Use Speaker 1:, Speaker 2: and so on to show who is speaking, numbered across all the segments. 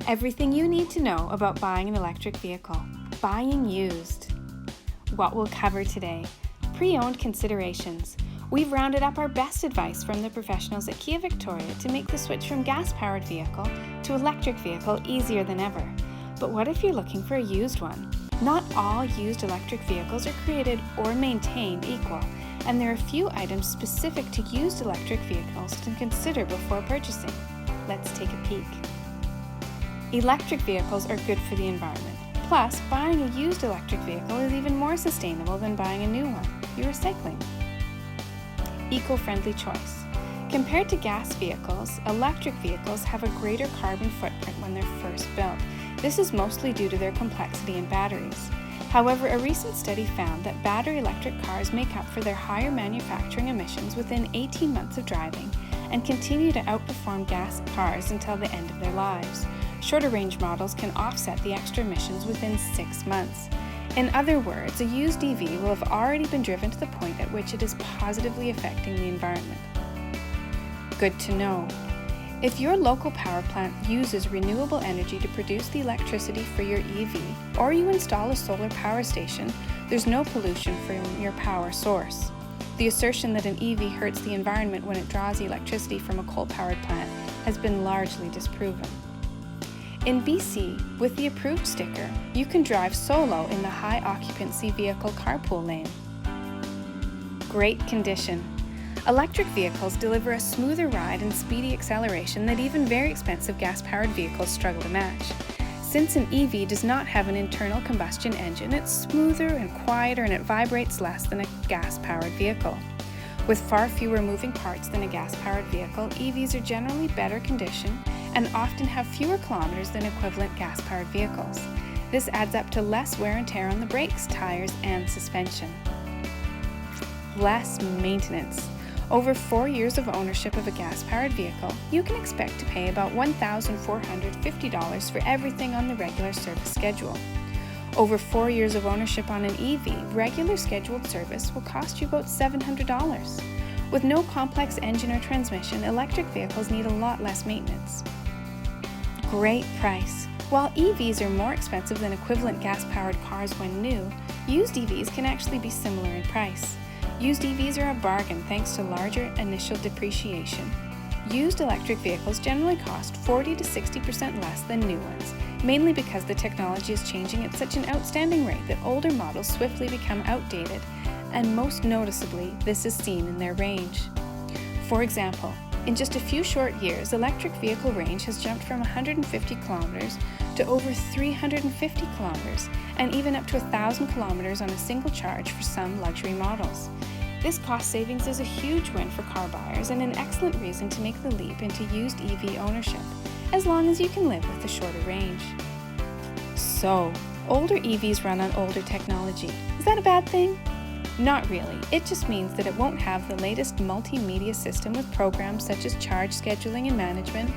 Speaker 1: Everything you need to know about buying an electric vehicle. Buying used. What we'll cover today. Pre-owned considerations. We've rounded up our best advice from the professionals at Kia Victoria to make the switch from gas-powered vehicle to electric vehicle easier than ever. But what if you're looking for a used one? Not all used electric vehicles are created or maintained equal, and there are a few items specific to used electric vehicles to consider before purchasing. Let's take a peek. Electric vehicles are good for the environment. Plus, buying a used electric vehicle is even more sustainable than buying a new one. You're recycling. Eco-friendly choice. Compared to gas vehicles, electric vehicles have a greater carbon footprint when they're first built. This is mostly due to their complexity in batteries. However, a recent study found that battery electric cars make up for their higher manufacturing emissions within 18 months of driving and continue to outperform gas cars until the end of their lives. Shorter range models can offset the extra emissions within 6 months. In other words, a used EV will have already been driven to the point at which it is positively affecting the environment. Good to know. If your local power plant uses renewable energy to produce the electricity for your EV, or you install a solar power station, there's no pollution from your power source. The assertion that an EV hurts the environment when it draws the electricity from a coal-powered plant has been largely disproven. In BC, with the approved sticker, you can drive solo in the high-occupancy vehicle carpool lane. Great condition. Electric vehicles deliver a smoother ride and speedy acceleration that even very expensive gas-powered vehicles struggle to match. Since an EV does not have an internal combustion engine, it's smoother and quieter and it vibrates less than a gas-powered vehicle. With far fewer moving parts than a gas-powered vehicle, EVs are generally better conditioned and often have fewer kilometers than equivalent gas-powered vehicles. This adds up to less wear and tear on the brakes, tires, and suspension. Less maintenance. Over 4 years of ownership of a gas-powered vehicle, you can expect to pay about $1,450 for everything on the regular service schedule. Over 4 years of ownership on an EV, regular scheduled service will cost you about $700. With no complex engine or transmission, electric vehicles need a lot less maintenance. Great price. While EVs are more expensive than equivalent gas-powered cars when new, used EVs can actually be similar in price. Used EVs are a bargain thanks to larger initial depreciation. Used electric vehicles generally cost 40 to 60% less than new ones, mainly because the technology is changing at such an outstanding rate that older models swiftly become outdated, and most noticeably, this is seen in their range. For example, in just a few short years, electric vehicle range has jumped from 150 kilometers to over 350 kilometers, and even up to 1,000 kilometers on a single charge for some luxury models. This cost savings is a huge win for car buyers and an excellent reason to make the leap into used EV ownership, as long as you can live with the shorter range. So, older EVs run on older technology. Is that a bad thing? Not really. It just means that it won't have the latest multimedia system with programs such as charge scheduling and management,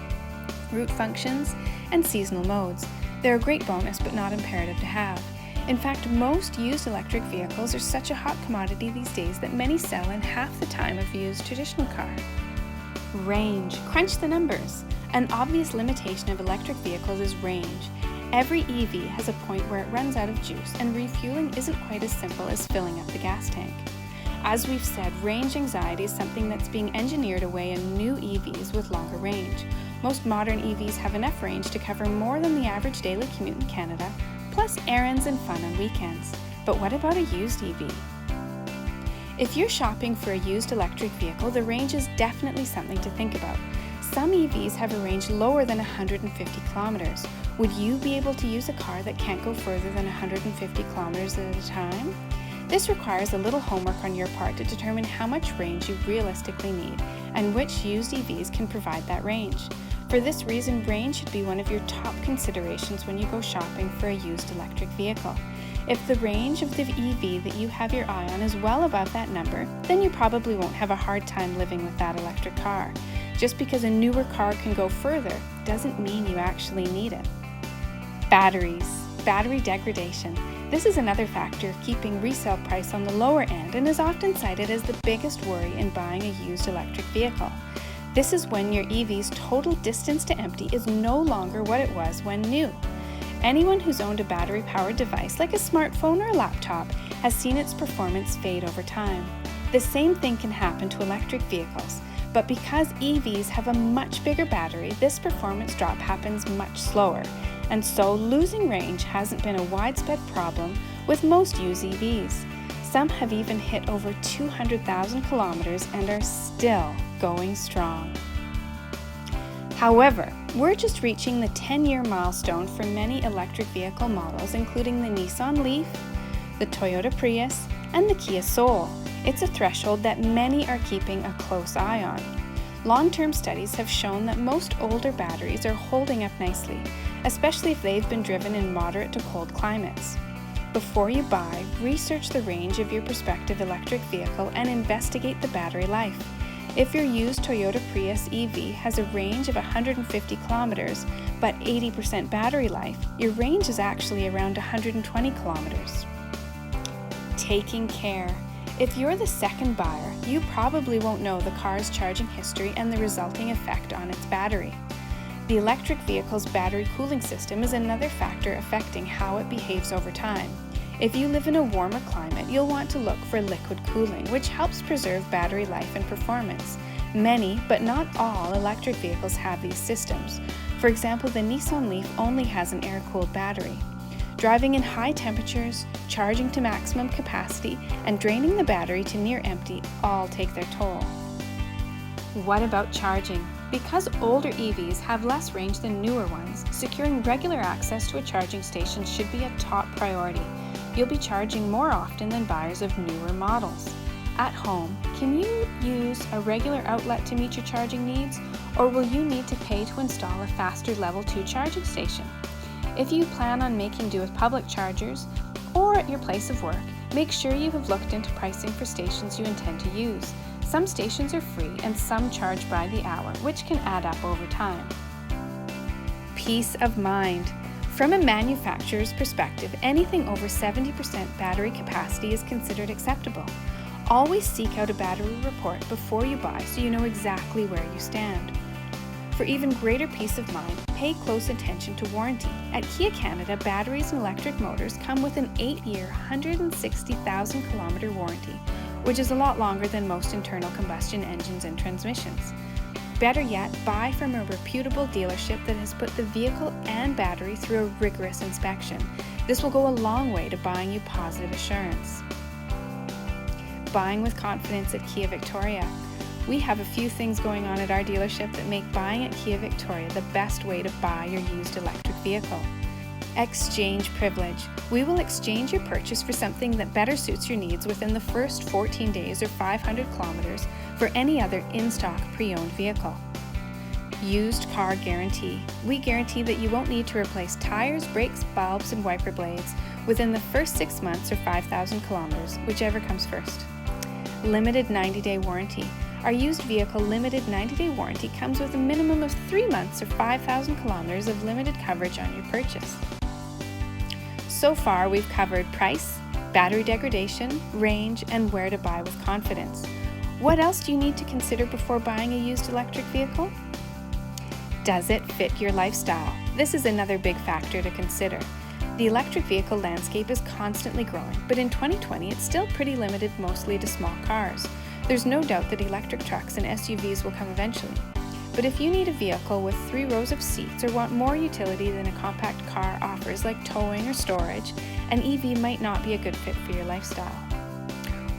Speaker 1: route functions, and seasonal modes. They're a great bonus but not imperative to have. In fact, most used electric vehicles are such a hot commodity these days that many sell in half the time of a used traditional car. Range. Crunch the numbers. An obvious limitation of electric vehicles is range. Every EV has a point where it runs out of juice, and refueling isn't quite as simple as filling up the gas tank. As we've said, range anxiety is something that's being engineered away in new EVs with longer range. Most modern EVs have enough range to cover more than the average daily commute in Canada, plus errands and fun on weekends. But what about a used EV? If you're shopping for a used electric vehicle, the range is definitely something to think about. Some EVs have a range lower than 150 kilometers. Would you be able to use a car that can't go further than 150 kilometers at a time? This requires a little homework on your part to determine how much range you realistically need and which used EVs can provide that range. For this reason, range should be one of your top considerations when you go shopping for a used electric vehicle. If the range of the EV that you have your eye on is well above that number, then you probably won't have a hard time living with that electric car. Just because a newer car can go further doesn't mean you actually need it. Batteries. Battery degradation. This is another factor keeping resale price on the lower end and is often cited as the biggest worry in buying a used electric vehicle. This is when your EV's total distance to empty is no longer what it was when new. Anyone who's owned a battery-powered device like a smartphone or a laptop has seen its performance fade over time. The same thing can happen to electric vehicles, but because EVs have a much bigger battery, this performance drop happens much slower, and so losing range hasn't been a widespread problem with most used EVs. Some have even hit over 200,000 kilometers and are still going strong. However, we're just reaching the 10-year milestone for many electric vehicle models, including the Nissan Leaf, the Toyota Prius, and the Kia Soul. It's a threshold that many are keeping a close eye on. Long-term studies have shown that most older batteries are holding up nicely, especially if they've been driven in moderate to cold climates. Before you buy, research the range of your prospective electric vehicle and investigate the battery life. If your used Toyota Prius EV has a range of 150 kilometers but 80% battery life, your range is actually around 120 kilometers. Taking care. If you're the second buyer, you probably won't know the car's charging history and the resulting effect on its battery. The electric vehicle's battery cooling system is another factor affecting how it behaves over time. If you live in a warmer climate, you'll want to look for liquid cooling, which helps preserve battery life and performance. Many, but not all, electric vehicles have these systems. For example, the Nissan Leaf only has an air-cooled battery. Driving in high temperatures, charging to maximum capacity, and draining the battery to near empty all take their toll. What about charging? Because older EVs have less range than newer ones, securing regular access to a charging station should be a top priority. You'll be charging more often than buyers of newer models. At home, can you use a regular outlet to meet your charging needs, or will you need to pay to install a faster Level 2 charging station? If you plan on making do with public chargers, or at your place of work, make sure you have looked into pricing for stations you intend to use. Some stations are free and some charge by the hour, which can add up over time. Peace of mind. From a manufacturer's perspective, anything over 70% battery capacity is considered acceptable. Always seek out a battery report before you buy so you know exactly where you stand. For even greater peace of mind, pay close attention to warranty. At Kia Canada, batteries and electric motors come with an 8-year, 160,000 kilometer warranty, which is a lot longer than most internal combustion engines and transmissions. Better yet, buy from a reputable dealership that has put the vehicle and battery through a rigorous inspection. This will go a long way to buying you positive assurance. Buying with confidence at Kia Victoria. We have a few things going on at our dealership that make buying at Kia Victoria the best way to buy your used electric vehicle. Exchange privilege. We will exchange your purchase for something that better suits your needs within the first 14 days or 500 kilometers for any other in-stock pre-owned vehicle. Used car guarantee. We guarantee that you won't need to replace tires, brakes, bulbs, and wiper blades within the first 6 months or 5,000 kilometers, whichever comes first. Limited 90-day warranty. Our used vehicle limited 90-day warranty comes with a minimum of 3 months or 5,000 kilometers of limited coverage on your purchase. So far, we've covered price, battery degradation, range, and where to buy with confidence. What else do you need to consider before buying a used electric vehicle? Does it fit your lifestyle? This is another big factor to consider. The electric vehicle landscape is constantly growing, but in 2020 it's still pretty limited mostly to small cars. There's no doubt that electric trucks and SUVs will come eventually. But if you need a vehicle with 3 rows of seats or want more utility than a compact car offers like towing or storage, an EV might not be a good fit for your lifestyle.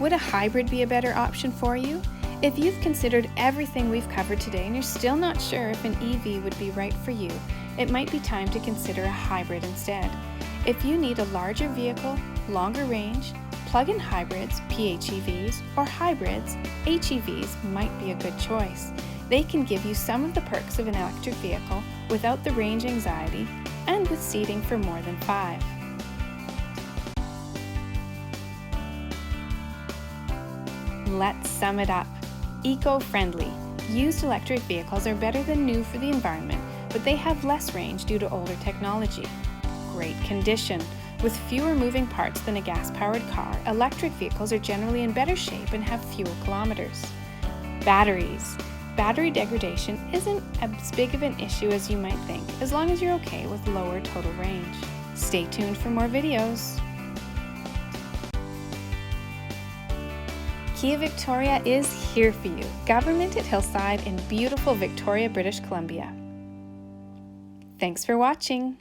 Speaker 1: Would a hybrid be a better option for you? If you've considered everything we've covered today and you're still not sure if an EV would be right for you, it might be time to consider a hybrid instead. If you need a larger vehicle, longer range, plug-in hybrids, PHEVs, or hybrids, HEVs might be a good choice. They can give you some of the perks of an electric vehicle without the range anxiety and with seating for more than 5. Let's sum it up. Eco-friendly. Used electric vehicles are better than new for the environment, but they have less range due to older technology. Great condition. With fewer moving parts than a gas-powered car, electric vehicles are generally in better shape and have fewer kilometers. Batteries. Battery degradation isn't as big of an issue as you might think, as long as you're okay with lower total range. Stay tuned for more videos. Kia Victoria is here for you. Government at Hillside in beautiful Victoria, British Columbia. Thanks for watching.